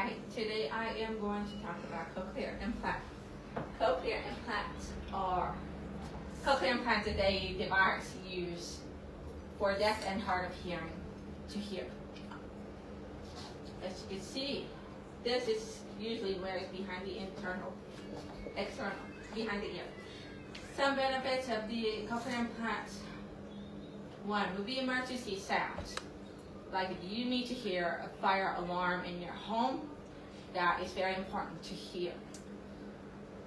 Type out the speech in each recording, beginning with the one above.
Hi, today I am going to talk about cochlear implant. Cochlear implants are a device used for deaf and hard of hearing to hear. As you can see, this is usually where it's behind the external, behind the ear. Some benefits of the cochlear implants. One would be emergency sounds. Like if you need to hear a fire alarm in your home, that is very important to hear.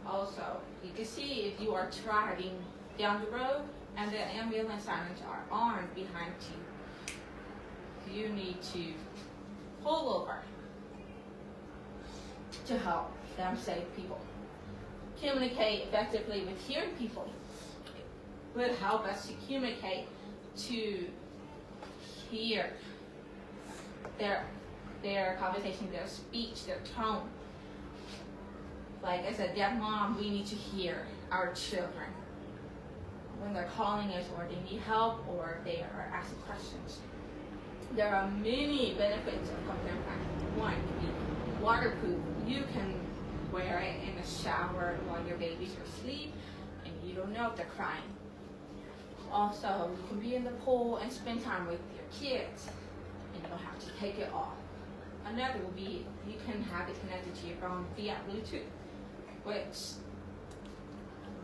Also, you can see if you are driving down the road and the ambulance sirens are on behind you, you need to pull over to help them save people. Communicate effectively with hearing people would help us to communicate, to hear their conversation, their speech, their tone. Like as a deaf mom, we need to hear our children when they're calling us or they need help or they are asking questions. There are many benefits of cochlear implant. One can be waterproof. You can wear it in the shower while your babies are asleep and you don't know if they're crying. Also, you can be in the pool and spend time with your kids and you don't have to take it off. Another will be you can have it connected to your phone via Bluetooth, which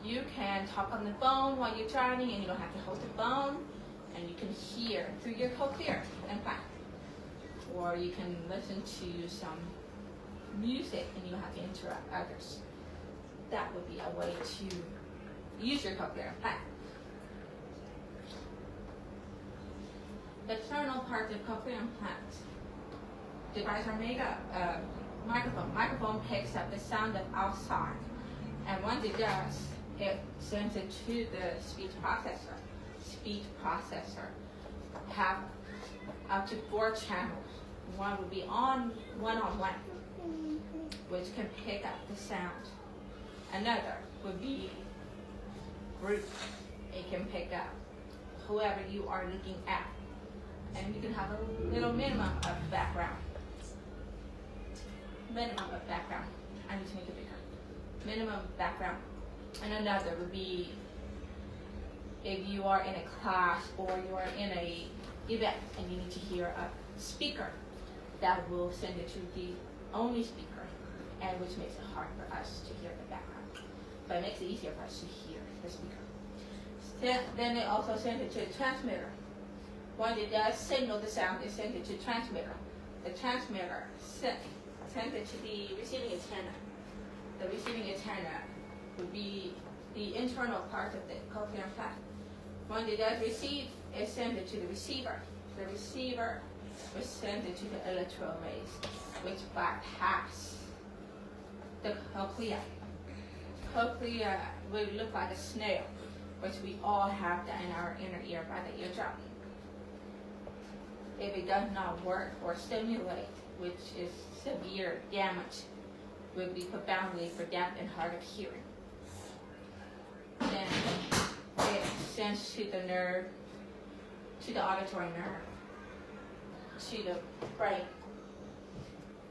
you can talk on the phone while you're driving and you don't have to hold the phone and you can hear through your cochlear implant. Or you can listen to some music and you don't have to interrupt others. That would be a way to use your cochlear implant. The external parts of cochlear implant device are made up of microphone. Microphone picks up the sound of outside, and once it does, it sends it to the speech processor. Speech processor have up to 4 channels. One would be one-on-one, which can pick up the sound. Another would be group. It can pick up whoever you are looking at. And you can have a little minimum of background. I need to make it bigger. Minimum background. And another would be if you are in a class or you are in a event and you need to hear a speaker, that will send it to the only speaker, and which makes it hard for us to hear the background. But it makes it easier for us to hear the speaker. Then it also sends it to the transmitter. When it does signal the sound, it sends it to transmitter. The transmitter sends it to the receiving antenna. The receiving antenna would be the internal part of the cochlear implant. When it does receive, it sends it to the receiver. The receiver will send it to the electrode rays, which bypass the cochlea. Cochlea will look like a snail, which we all have that in our inner ear by the eardrum. If it does not work or stimulate, which is severe damage, will be profoundly for deaf and hard of hearing. Then it sends to the nerve, to the auditory nerve, to the brain.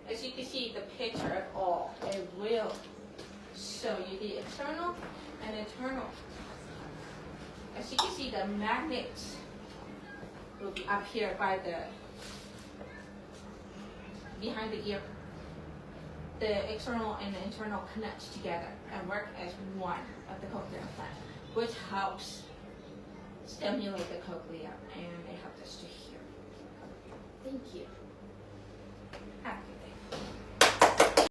As you can see, the picture of all, it will show you the external and internal. As you can see, the magnets will be up here by behind the ear. The external and the internal connect together and work as one of the cochlear implant, which helps stimulate the cochlea and it helps us to hear. Thank you.